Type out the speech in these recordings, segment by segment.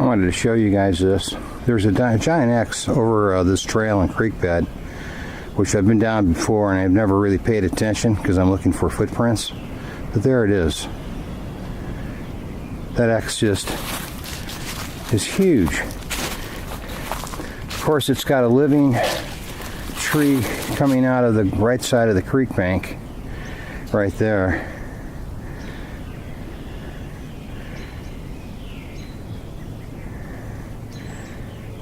I wanted to show you guys this. There's a giant X over this trail and creek bed, which I've been down before and I've never really paid attention because I'm looking for footprints. But there it is. That X just is huge. Of course, it's got a living tree coming out of the right side of the creek bank right there.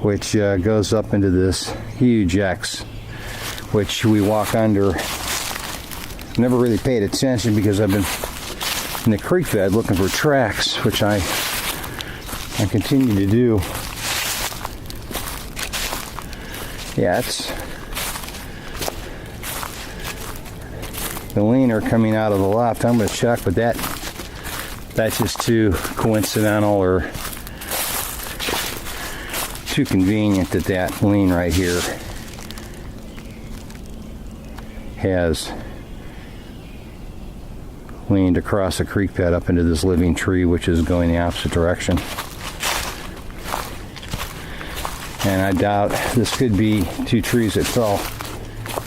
Which goes up into this huge X, which we walk under. Never really paid attention because I've been in the creek bed looking for tracks, which I continue to do. Yeah, it's the leaner coming out of the left. I'm going to check, but that's just too coincidental or too convenient that lean right here has leaned across the creek bed up into this living tree, which is going the opposite direction. And I doubt this could be two trees that fell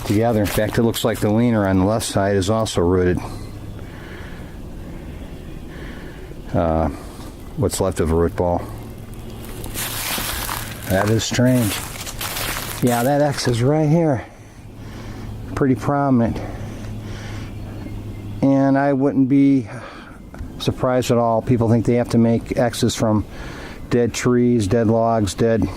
together. In fact, it looks like the leaner on the left side is also rooted. What's left of a root ball. That is strange. Yeah, that X is right here. Pretty prominent. And I wouldn't be surprised at all. People think they have to make X's from dead trees, dead logs, dead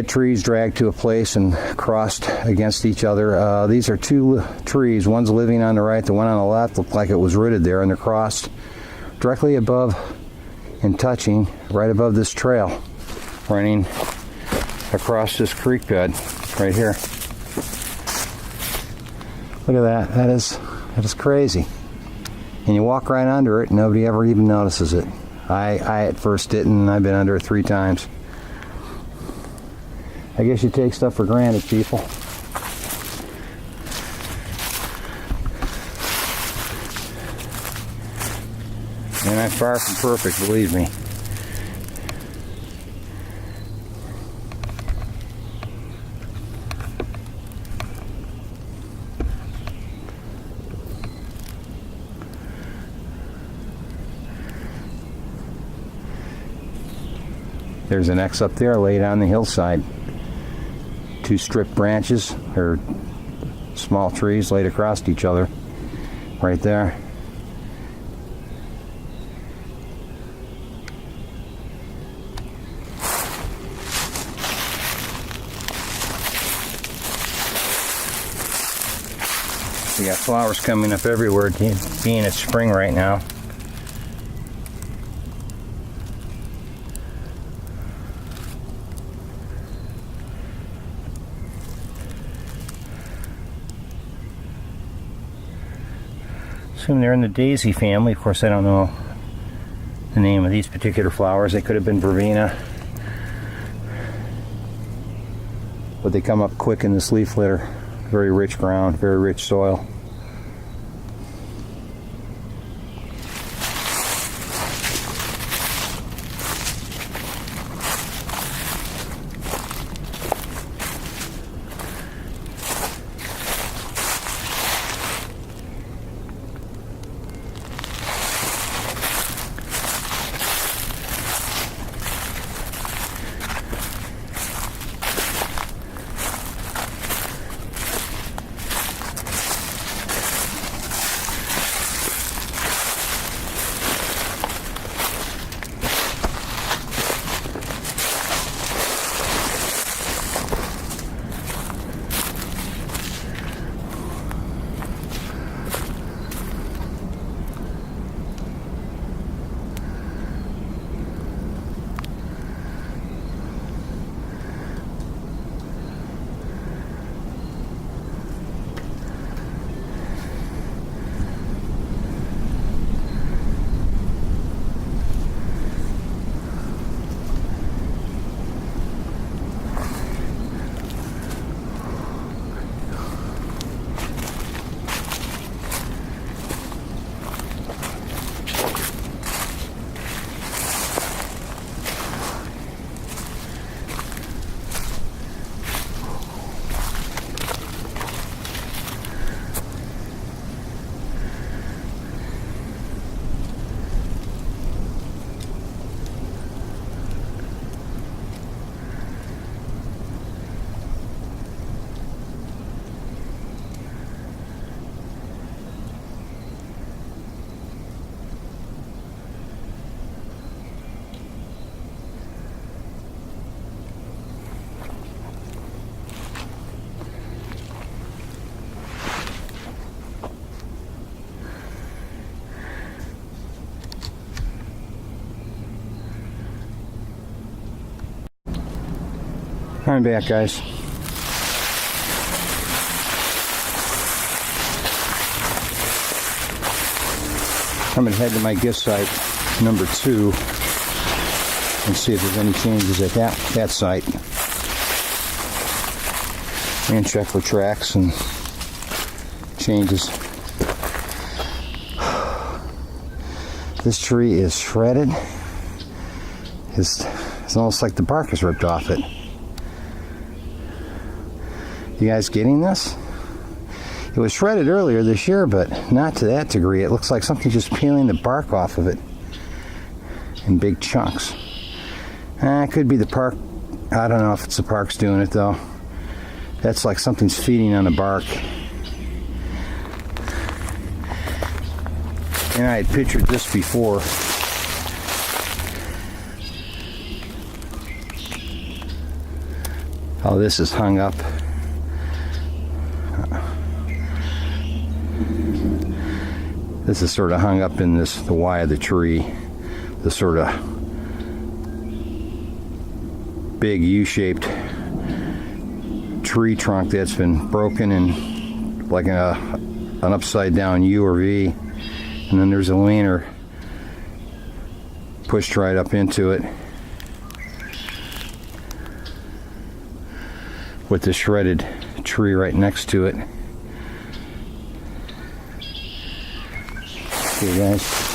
trees dragged to a place and crossed against each other. These are two trees. One's living on the right, the one on the left looked like it was rooted there, and they're crossed directly above and touching right above this trail running across this creek bed right here. Look at that. That is crazy. And you walk right under it, nobody ever even notices it. I at first didn't, and I've been under it 3 times. I guess you take stuff for granted, people. And I'm far from perfect, believe me. There's an X up there laid on the hillside. 2 stripped branches, or small trees laid across each other right there. We got flowers coming up everywhere, being it's spring right now. Assume they're in the daisy family. Of course, I don't know the name of these particular flowers. They could have been verbena. But they come up quick in this leaf litter. Very rich ground, very rich soil. I'm back, guys. I'm going to head to my gift site number 2 and see if there's any changes at that site. And check for tracks and changes. This tree is shredded. It's almost like the bark is ripped off it. You guys getting this? It was shredded earlier this year, but not to that degree. It looks like something's just peeling the bark off of it in big chunks. It could be the park. I don't know if it's the park's doing it though. That's like something's feeding on the bark. And I had pictured this before. How this is hung up. This is sort of hung up in the Y of the tree. The sort of big U-shaped tree trunk that's been broken in like an upside down U or V, and then there's a leaner pushed right up into it with the shredded tree right next to it. Okay, guys.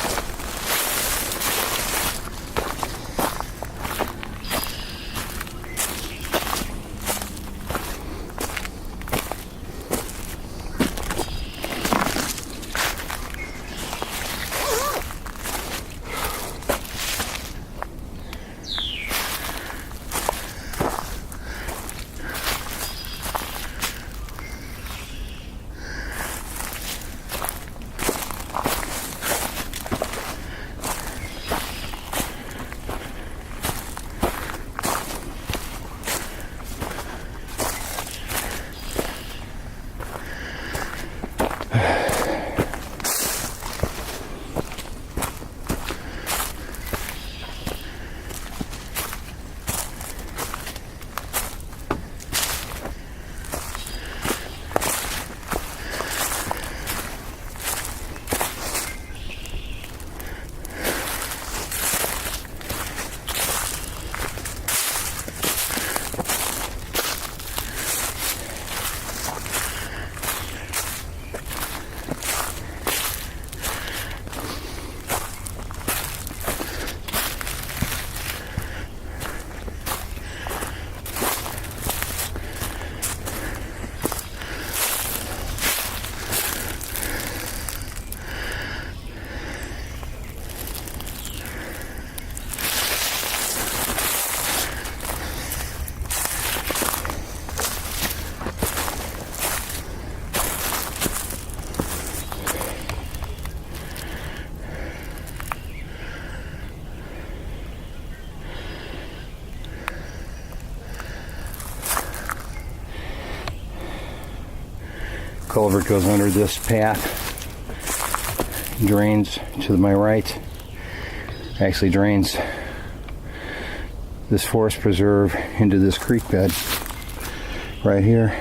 Culvert goes under this path, drains to my right, actually drains this forest preserve into this creek bed right here.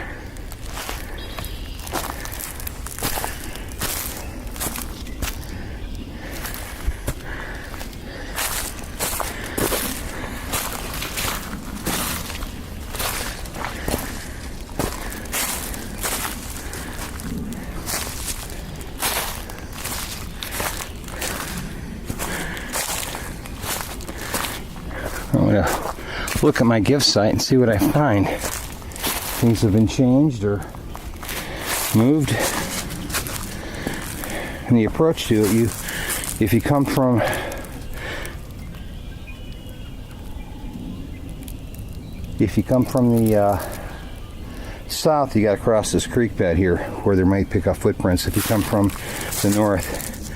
I'm going to look at my gift site and see what I find. Things have been changed or moved. And the approach to it, if you come from the south, you got to cross this creek bed here where there might pick up footprints. If you come from the north,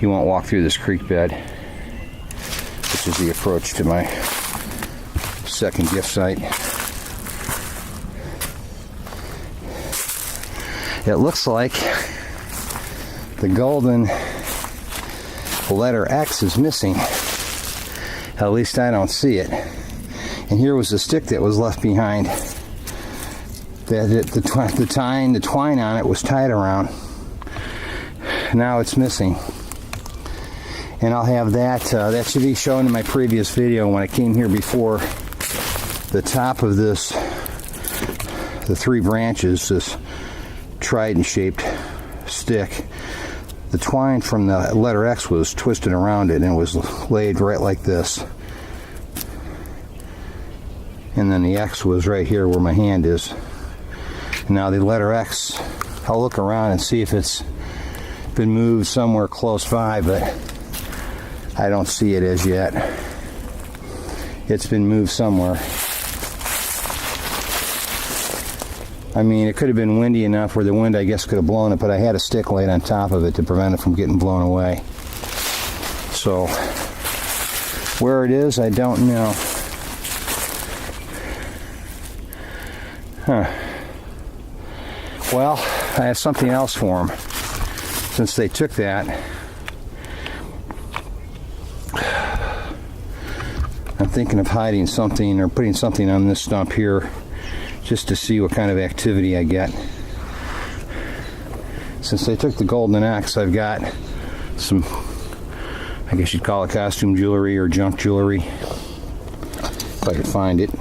you won't walk through this creek bed, which is the approach to my second gift site. It looks like the golden letter X is missing. At least I don't see it. And here was the stick that was left behind. The twine on it was tied around. Now it's missing. And I'll have that, that should be shown in my previous video when I came here before. The top of this, the 3 branches, this trident shaped stick, the twine from the letter X was twisted around it and was laid right like this. And then the X was right here where my hand is. And now the letter X, I'll look around and see if it's been moved somewhere close by, but I don't see it as yet. It's been moved somewhere. I mean, it could have been windy enough where the wind, I guess, could have blown it, but I had a stick laid on top of it to prevent it from getting blown away. So, where it is, I don't know. Huh. Well, I have something else for them. Since they took that, I'm thinking of hiding something or putting something on this stump here just to see what kind of activity I get. Since they took the golden axe, I've got some, I guess you'd call it costume jewelry or junk jewelry, if I could find it.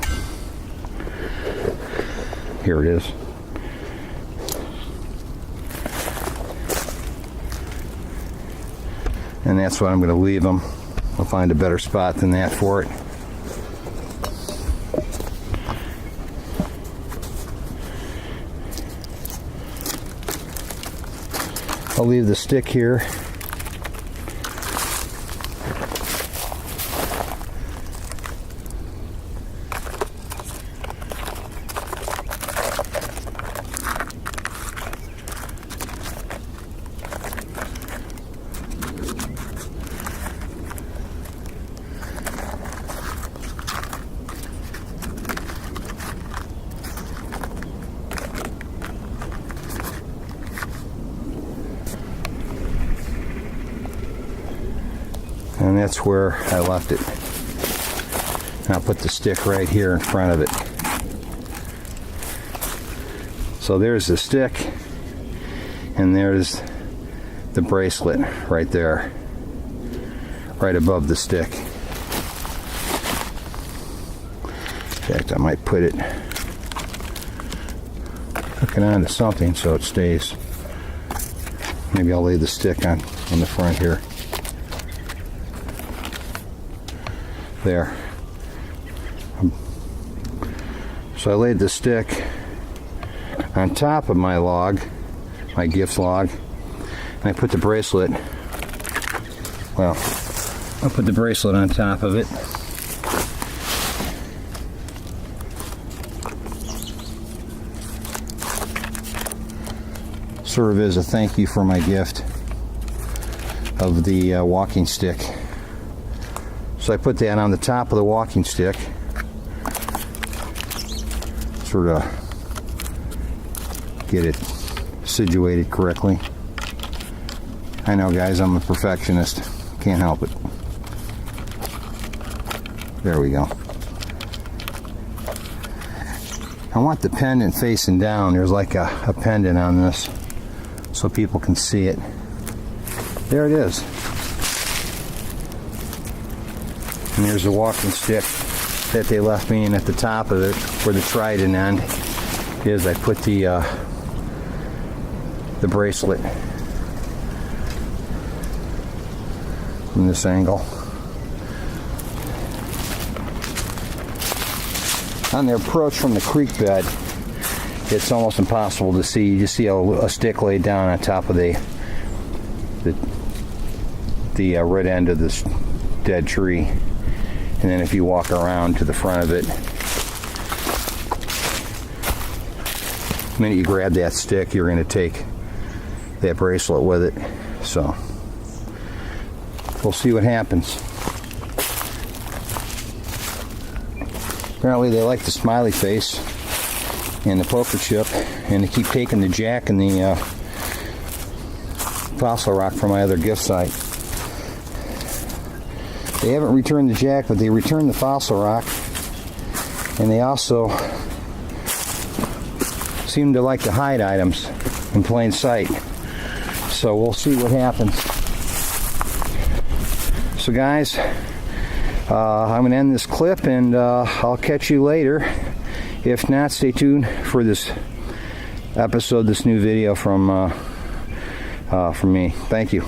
Here it is. And that's what I'm going to leave them. I'll find a better spot than that for it. I'll leave the stick here. And that's where I left it. And I'll put the stick right here in front of it. So there's the stick, and there's the bracelet right there, right above the stick. In fact, I might put it, hook it onto something so it stays. Maybe I'll lay the stick on the front here. There. So I laid the stick on top of my log, my gift log, and I put the bracelet, well, I'll put the bracelet on top of it. Sort of as a thank you for my gift of the walking stick. So I put that on the top of the walking stick, sort of get it situated correctly. I know, guys, I'm a perfectionist. Can't help it. There we go. I want the pendant facing down. There's like a pendant on this so people can see it. There it is. And there's a walking stick that they left me, and at the top of it, where the trident end is, I put the bracelet from this angle. On the approach from the creek bed, it's almost impossible to see. You just see a stick laid down on top of the red end of this dead tree. And then if you walk around to the front of it, the minute you grab that stick, you're going to take that bracelet with it. So we'll see what happens. Apparently they like the smiley face and the poker chip, and they keep taking the jack and the fossil rock from my other gift site. They haven't returned the jack, but they returned the fossil rock. And they also seem to like to hide items in plain sight. So we'll see what happens. So guys, I'm going to end this clip, and I'll catch you later. If not, stay tuned for this episode, this new video from me. Thank you.